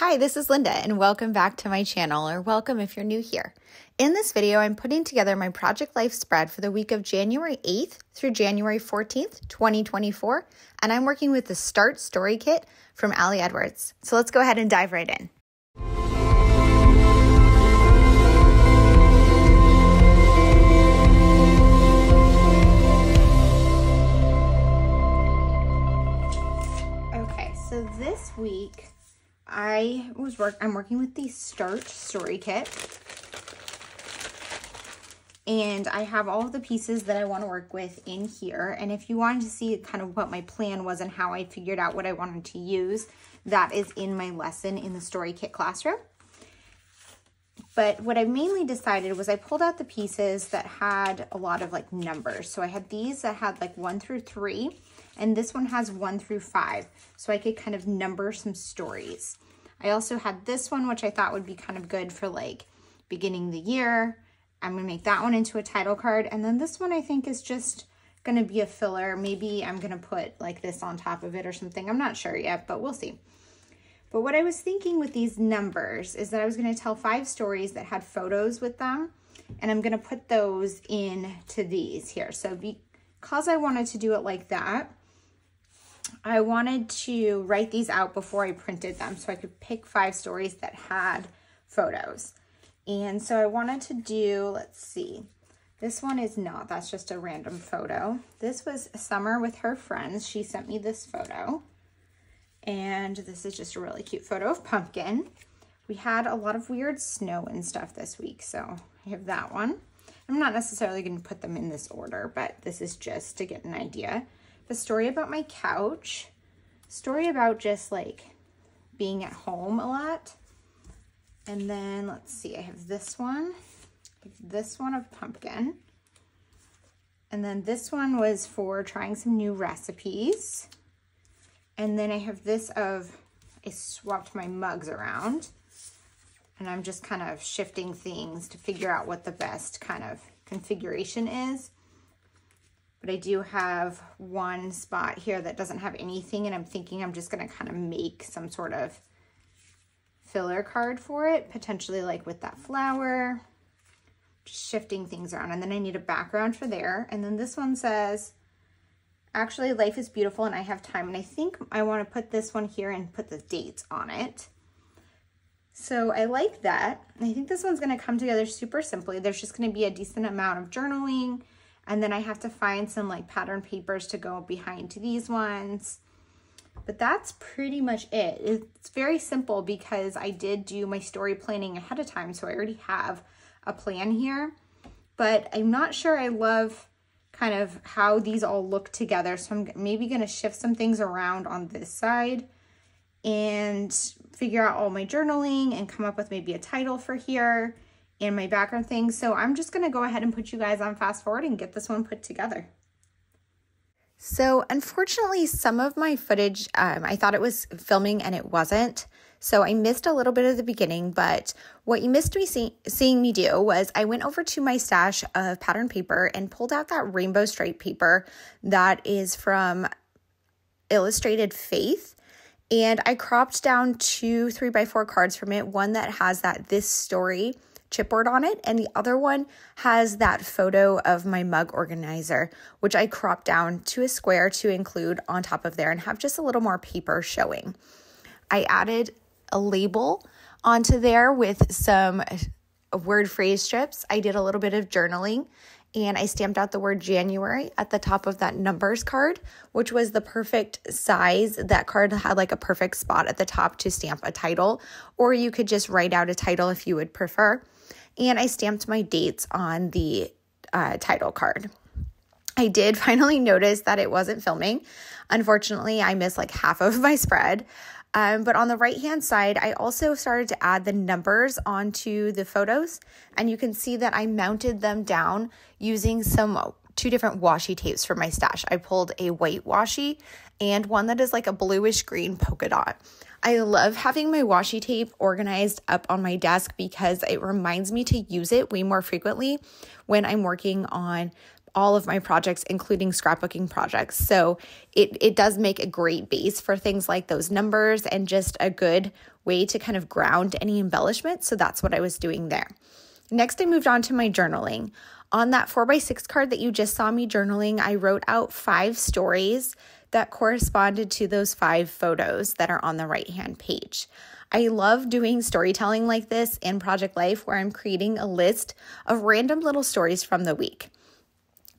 Hi, this is Linda and welcome back to my channel, or welcome if you're new here. In this video, I'm putting together my Project Life spread for the week of January 8th through January 14th, 2024, and I'm working with the Start Story Kit from Ali Edwards. So let's go ahead and dive right in. Okay, so this week, I'm working with the Start Story Kit, and I have all of the pieces that I want to work with in here. And if you wanted to see kind of what my plan was and how I figured out what I wanted to use, that is in my lesson in the Story Kit classroom. But what I mainly decided was I pulled out the pieces that had a lot of like numbers. So I had these that had like 1 through 3, and this one has 1 through 5. So I could kind of number some stories. I also had this one, which I thought would be kind of good for like beginning the year. I'm gonna make that one into a title card. And then this one I think is just gonna be a filler. Maybe I'm gonna put like this on top of it or something. I'm not sure yet, but we'll see. But what I was thinking with these numbers is that I was gonna tell 5 stories that had photos with them, and I'm gonna put those into these here. So because I wanted to do it like that, I wanted to write these out before I printed them so I could pick 5 stories that had photos. And so I wanted to do, let's see, this one is not, that's just a random photo. This was Summer with her friends. She sent me this photo. And this is just a really cute photo of Pumpkin. We had a lot of weird snow and stuff this week, so I have that one. I'm not necessarily going to put them in this order, but this is just to get an idea. The story about my couch, story about just like being at home a lot. And then let's see, I have this one of Pumpkin. And then this one was for trying some new recipes. And then I have this of, I swapped my mugs around and I'm just kind of shifting things to figure out what the best kind of configuration is. But I do have one spot here that doesn't have anything, and I'm thinking I'm just gonna kind of make some sort of filler card for it, potentially like with that flower, just shifting things around. And then I need a background for there. And then this one says, actually, life is beautiful and I have time. And I think I want to put this one here and put the dates on it. So I like that. I think this one's going to come together super simply. There's just going to be a decent amount of journaling. And then I have to find some like pattern papers to go behind to these ones. But that's pretty much it. It's very simple because I did do my story planning ahead of time. So I already have a plan here. But I'm not sure I love kind of how these all look together. So I'm maybe going to shift some things around on this side and figure out all my journaling and come up with maybe a title for here and my background things. So I'm just going to go ahead and put you guys on fast forward and get this one put together. So unfortunately, some of my footage, I thought it was filming and it wasn't. So I missed a little bit of the beginning, but what you missed me seeing me do was I went over to my stash of pattern paper and pulled out that rainbow stripe paper that is from Illustrated Faith. And I cropped down 2 3x4 cards from it, one that has that This Story chipboard on it, and the other one has that photo of my mug organizer, which I cropped down to a square to include on top of there and have just a little more paper showing. I added a label onto there with some word phrase strips. I did a little bit of journaling, and I stamped out the word January at the top of that numbers card, which was the perfect size. That card had like a perfect spot at the top to stamp a title, or you could just write out a title if you would prefer. And I stamped my dates on the title card. I did finally notice that it wasn't filming. Unfortunately, I missed like half of my spread. But on the right-hand side, I also started to add the numbers onto the photos. And you can see that I mounted them down using 2 different washi tapes for my stash. I pulled a white washi and one that is like a bluish green polka dot. I love having my washi tape organized up on my desk because it reminds me to use it way more frequently when I'm working on all of my projects, including scrapbooking projects. So it does make a great base for things like those numbers and just a good way to kind of ground any embellishment. So that's what I was doing there. Next, I moved on to my journaling. On that 4x6 card that you just saw me journaling, I wrote out 5 stories that corresponded to those 5 photos that are on the right-hand page. I love doing storytelling like this in Project Life, where I'm creating a list of random little stories from the week.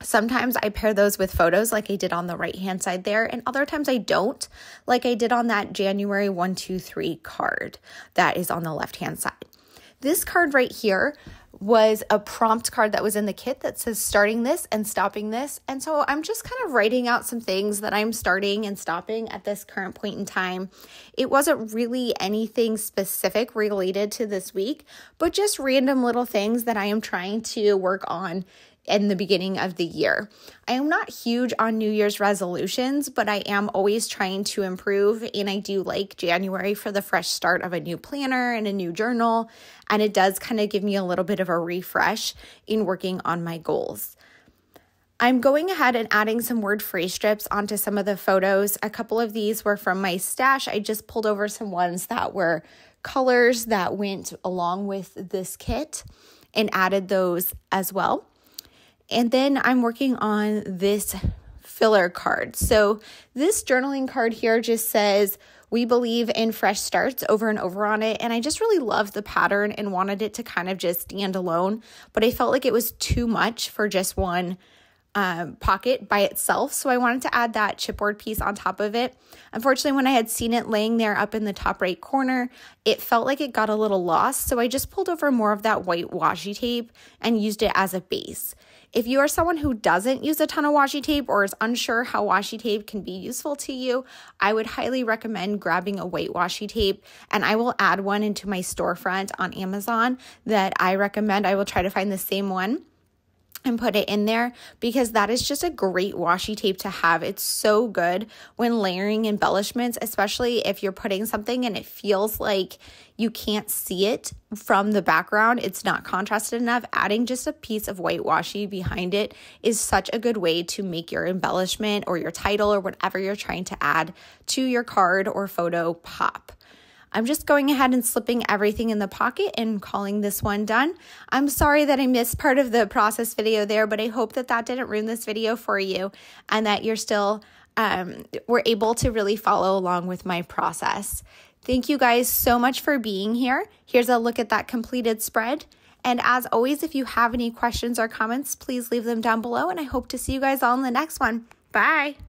Sometimes I pair those with photos like I did on the right-hand side there, and other times I don't, like I did on that January 1, 2, 3 card that is on the left-hand side. This card right here was a prompt card that was in the kit that says starting this and stopping this. And so I'm just kind of writing out some things that I'm starting and stopping at this current point in time. It wasn't really anything specific related to this week, but just random little things that I am trying to work on in the beginning of the year. I am not huge on New Year's resolutions, but I am always trying to improve, and I do like January for the fresh start of a new planner and a new journal, and it does kind of give me a little bit of a refresh in working on my goals. I'm going ahead and adding some word phrase strips onto some of the photos. A couple of these were from my stash. I just pulled over some ones that were colors that went along with this kit and added those as well. And then I'm working on this filler card. So this journaling card here just says, "We believe in fresh starts," over and over on it. And I just really loved the pattern and wanted it to kind of just stand alone. But I felt like it was too much for just one pocket by itself. So I wanted to add that chipboard piece on top of it. Unfortunately, when I had seen it laying there up in the top right corner, it felt like it got a little lost. So I just pulled over more of that white washi tape and used it as a base. If you are someone who doesn't use a ton of washi tape or is unsure how washi tape can be useful to you, I would highly recommend grabbing a white washi tape, and I will add one into my storefront on Amazon that I recommend. I will try to find the same one and put it in there, because that is just a great washi tape to have. It's so good when layering embellishments, especially if you're putting something and it feels like you can't see it from the background. It's not contrasted enough. Adding just a piece of white washi behind it is such a good way to make your embellishment or your title or whatever you're trying to add to your card or photo pop. I'm just going ahead and slipping everything in the pocket and calling this one done. I'm sorry that I missed part of the process video there, but I hope that that didn't ruin this video for you and that you're still were able to really follow along with my process. Thank you guys so much for being here. Here's a look at that completed spread. And as always, if you have any questions or comments, please leave them down below, and I hope to see you guys all in the next one. Bye.